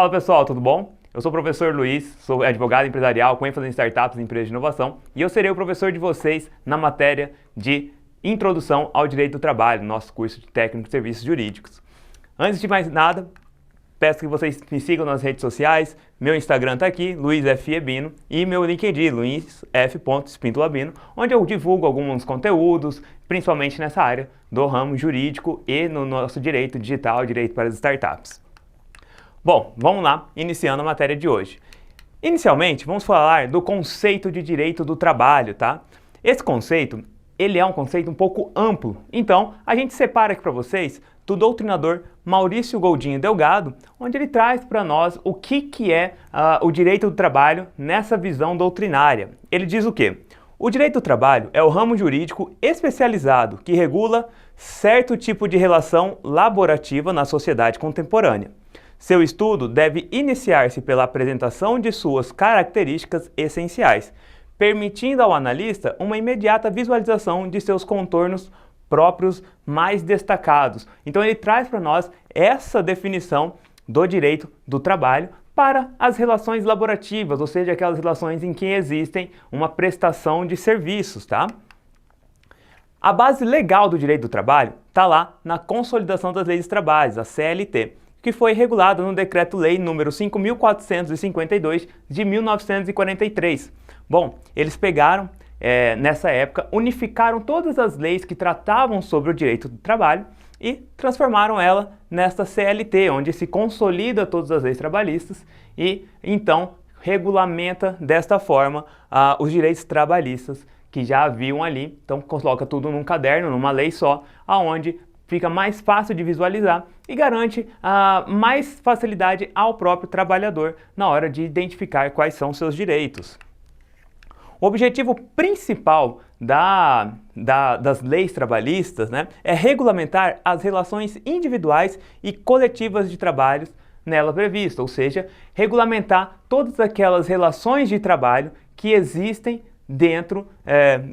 Fala pessoal, tudo bom? Eu sou o professor Luiz, sou advogado empresarial com ênfase em startups e empresas de inovação e eu serei o professor de vocês na matéria de Introdução ao Direito do Trabalho, nosso curso de Técnico de Serviços Jurídicos. Antes de mais nada, peço que vocês me sigam nas redes sociais, meu Instagram está aqui, Luiz F. Ebino, e meu LinkedIn, Luiz F. Espintolabino, onde eu divulgo alguns conteúdos, principalmente nessa área do ramo jurídico e no nosso direito digital, direito para as startups. Bom, vamos lá, iniciando a matéria de hoje. Inicialmente, vamos falar do conceito de direito do trabalho, tá? Esse conceito, ele é um conceito um pouco amplo, então a gente separa aqui para vocês do doutrinador Maurício Goldinho Delgado, onde ele traz para nós o que é o direito do trabalho nessa visão doutrinária. Ele diz o quê? O direito do trabalho é o ramo jurídico especializado que regula certo tipo de relação laborativa na sociedade contemporânea. Seu estudo deve iniciar-se pela apresentação de suas características essenciais, permitindo ao analista uma imediata visualização de seus contornos próprios mais destacados. Então ele traz para nós essa definição do direito do trabalho para as relações laborativas, ou seja, aquelas relações em que existem uma prestação de serviços, tá? A base legal do direito do trabalho está lá na Consolidação das Leis dos Trabalhos, a CLT, que foi regulado no Decreto-Lei número 5.452 de 1943. Bom, eles pegaram, nessa época, unificaram todas as leis que tratavam sobre o direito do trabalho e transformaram ela nesta CLT, onde se consolida todas as leis trabalhistas e, então, regulamenta desta forma os direitos trabalhistas que já haviam ali. Então, coloca tudo num caderno, numa lei só, aonde fica mais fácil de visualizar e garante mais facilidade ao próprio trabalhador na hora de identificar quais são seus direitos. O objetivo principal das leis trabalhistas, né, é regulamentar as relações individuais e coletivas de trabalho nela previstas, ou seja, regulamentar todas aquelas relações de trabalho que existem dentro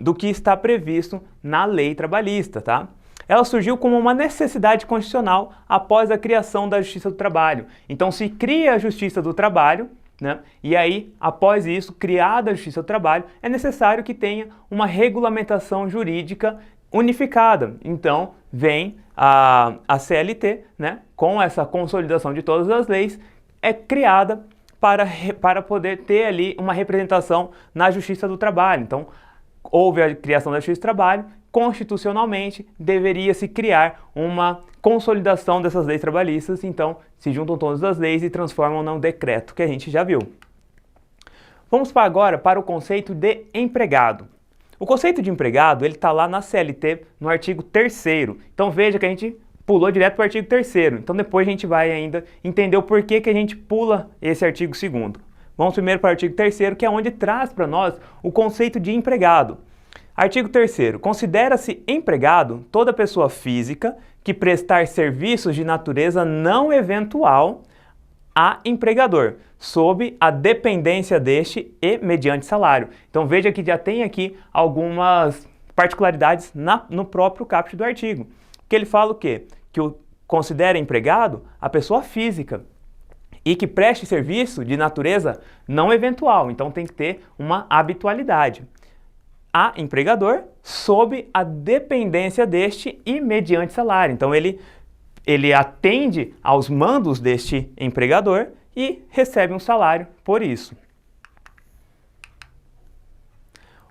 do que está previsto na lei trabalhista, tá? Ela surgiu como uma necessidade constitucional após a criação da Justiça do Trabalho. Então se cria a Justiça do Trabalho, né? E aí, após isso, criada a Justiça do Trabalho, é necessário que tenha uma regulamentação jurídica unificada. Então vem a CLT, né? Com essa consolidação de todas as leis, é criada para poder ter ali uma representação na Justiça do Trabalho. Então houve a criação da Justiça do Trabalho, constitucionalmente deveria se criar uma consolidação dessas leis trabalhistas, então se juntam todas as leis e transformam num decreto, que a gente já viu. Vamos agora para o conceito de empregado. O conceito de empregado, ele está lá na CLT, no artigo 3º. Então veja que a gente pulou direto para o artigo 3º. Então depois a gente vai ainda entender o porquê que a gente pula esse artigo 2º. Vamos primeiro para o artigo 3º, que é onde traz para nós o conceito de empregado. Artigo 3º. Considera-se empregado toda pessoa física que prestar serviços de natureza não eventual a empregador, sob a dependência deste e mediante salário. Então veja que já tem aqui algumas particularidades no próprio caput do artigo. Que ele fala o quê? Que considera empregado a pessoa física e que preste serviço de natureza não eventual. Então tem que ter uma habitualidade. A empregador sob a dependência deste e mediante salário. Então ele atende aos mandos deste empregador e recebe um salário por isso.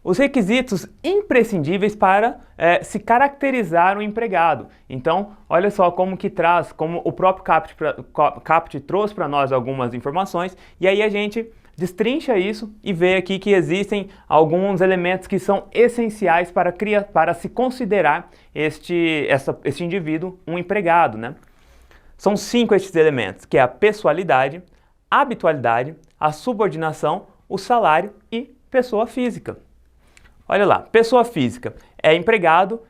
Os requisitos imprescindíveis para se caracterizar um empregado. Então, olha só como o próprio caput trouxe para nós algumas informações e aí a gente destrincha isso e vê aqui que existem alguns elementos que são essenciais para se considerar este indivíduo um empregado, né? São 5 estes elementos, que é a pessoalidade, a habitualidade, a subordinação, o salário e pessoa física. Olha lá, pessoa física é empregado.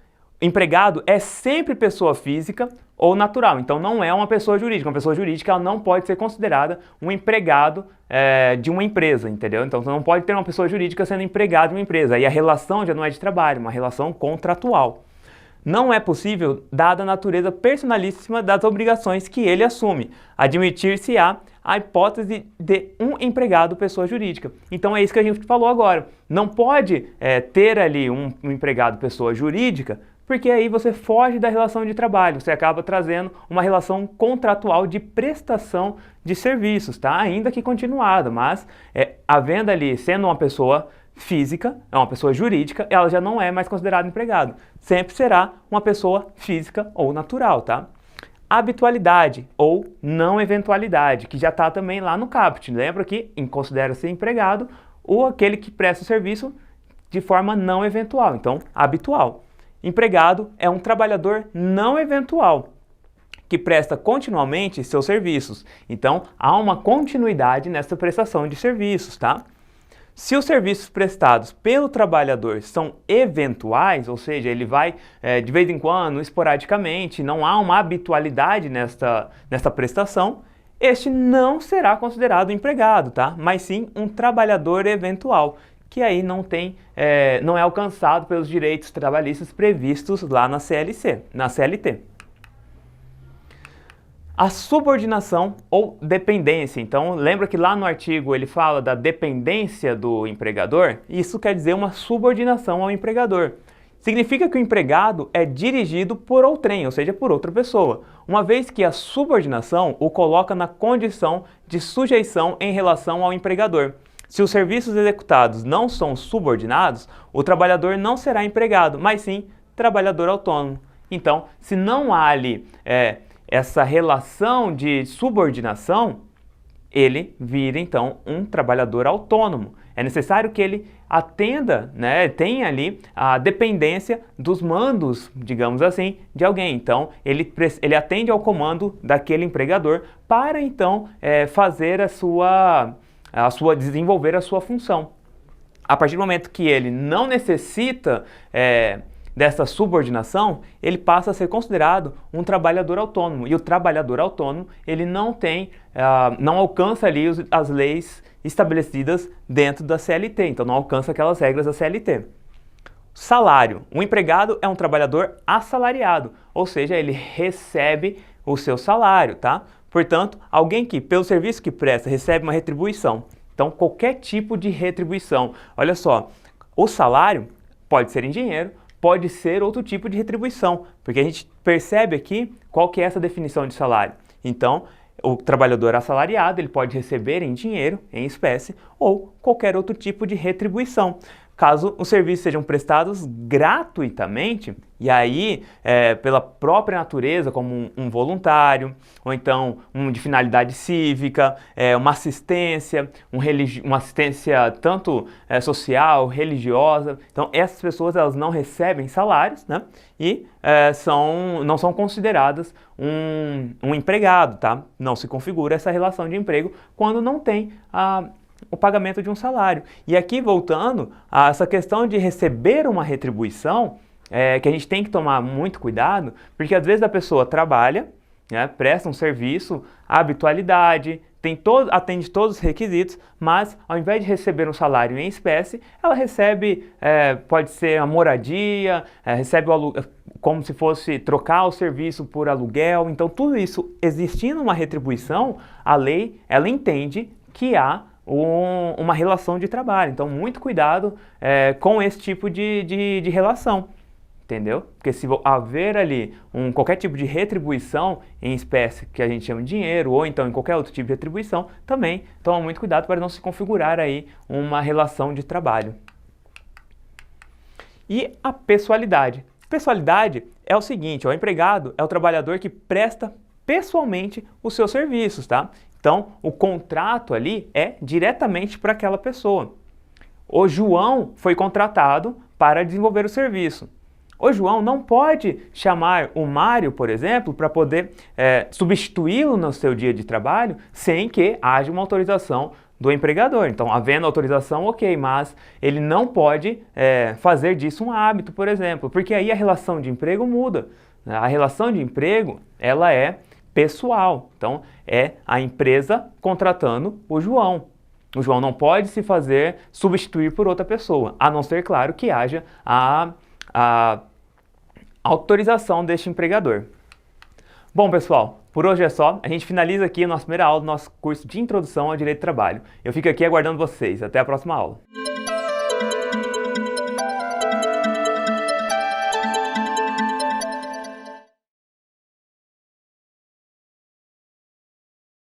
Empregado é sempre pessoa física ou natural, então não é uma pessoa jurídica. Uma pessoa jurídica ela não pode ser considerada um empregado de uma empresa, entendeu? Então você não pode ter uma pessoa jurídica sendo empregado de uma empresa. Aí a relação já não é de trabalho, uma relação contratual. não é possível, dada a natureza personalíssima das obrigações que ele assume, admitir-se-á a hipótese de um empregado pessoa jurídica. Então é isso que a gente falou agora. Não pode ter ali um empregado pessoa jurídica, porque aí você foge da relação de trabalho, você acaba trazendo uma relação contratual de prestação de serviços, tá? Ainda que continuada, mas havendo ali, sendo uma pessoa física, é uma pessoa jurídica, ela já não é mais considerada empregado. Sempre será uma pessoa física ou natural, tá? Habitualidade ou não eventualidade, que já está também lá no caput. Lembra que considera-se empregado ou aquele que presta o serviço de forma não eventual, então habitual. Empregado é um trabalhador não eventual, que presta continuamente seus serviços. Então há uma continuidade nessa prestação de serviços, tá? Se os serviços prestados pelo trabalhador são eventuais, ou seja, ele vai de vez em quando, esporadicamente, não há uma habitualidade nesta prestação, este não será considerado empregado, tá? Mas sim um trabalhador eventual, que aí não é alcançado pelos direitos trabalhistas previstos lá na CLT. A subordinação ou dependência. Então, lembra que lá no artigo ele fala da dependência do empregador? Isso quer dizer uma subordinação ao empregador. Significa que o empregado é dirigido por outrem, ou seja, por outra pessoa, uma vez que a subordinação o coloca na condição de sujeição em relação ao empregador. Se os serviços executados não são subordinados, o trabalhador não será empregado, mas sim trabalhador autônomo. Então, se não há ali essa relação de subordinação, ele vira então um trabalhador autônomo. É necessário que ele atenda, tenha ali a dependência dos mandos, digamos assim, de alguém. Então, ele atende ao comando daquele empregador para então fazer desenvolver a sua função. A partir do momento que ele não necessita dessa subordinação, ele passa a ser considerado um trabalhador autônomo. E o trabalhador autônomo, ele não alcança ali as leis estabelecidas dentro da CLT, então não alcança aquelas regras da CLT. Salário. O empregado é um trabalhador assalariado, ou seja, ele recebe o seu salário, tá? Portanto, alguém que, pelo serviço que presta, recebe uma retribuição. Então, qualquer tipo de retribuição. Olha só, o salário pode ser em dinheiro, pode ser outro tipo de retribuição, porque a gente percebe aqui qual que é essa definição de salário. Então, o trabalhador assalariado, ele pode receber em dinheiro, em espécie, ou qualquer outro tipo de retribuição. Caso os serviços sejam prestados gratuitamente, e aí pela própria natureza, como um voluntário, ou então de finalidade cívica, uma assistência, uma assistência tanto social, religiosa. Então essas pessoas elas não recebem salários, né? E não são consideradas um empregado, tá? Não se configura essa relação de emprego quando não tem o pagamento de um salário. E aqui, voltando a essa questão de receber uma retribuição, que a gente tem que tomar muito cuidado, porque às vezes a pessoa trabalha, presta um serviço, habitualidade, atende todos os requisitos, mas ao invés de receber um salário em espécie, ela recebe, pode ser a moradia, recebe como se fosse trocar o serviço por aluguel. Então tudo isso, existindo uma retribuição, a lei ela entende que há uma relação de trabalho. Então, muito cuidado com esse tipo de relação, entendeu? Porque se haver ali qualquer tipo de retribuição em espécie, que a gente chama de dinheiro, ou então em qualquer outro tipo de retribuição, também toma muito cuidado para não se configurar aí uma relação de trabalho. E a pessoalidade. Pessoalidade é o seguinte, o empregado é o trabalhador que presta pessoalmente os seus serviços, tá? Então, o contrato ali é diretamente para aquela pessoa. O João foi contratado para desenvolver o serviço. O João não pode chamar o Mário, por exemplo, para poder substituí-lo no seu dia de trabalho sem que haja uma autorização do empregador. Então, havendo autorização, ok, mas ele não pode fazer disso um hábito, por exemplo, porque aí a relação de emprego muda. A relação de emprego, ela é pessoal. Então, é a empresa contratando o João. O João não pode se fazer substituir por outra pessoa, a não ser, claro, que haja autorização deste empregador. Bom, pessoal, por hoje é só. A gente finaliza aqui a nossa primeira aula do nosso curso de Introdução ao Direito do Trabalho. Eu fico aqui aguardando vocês. Até a próxima aula.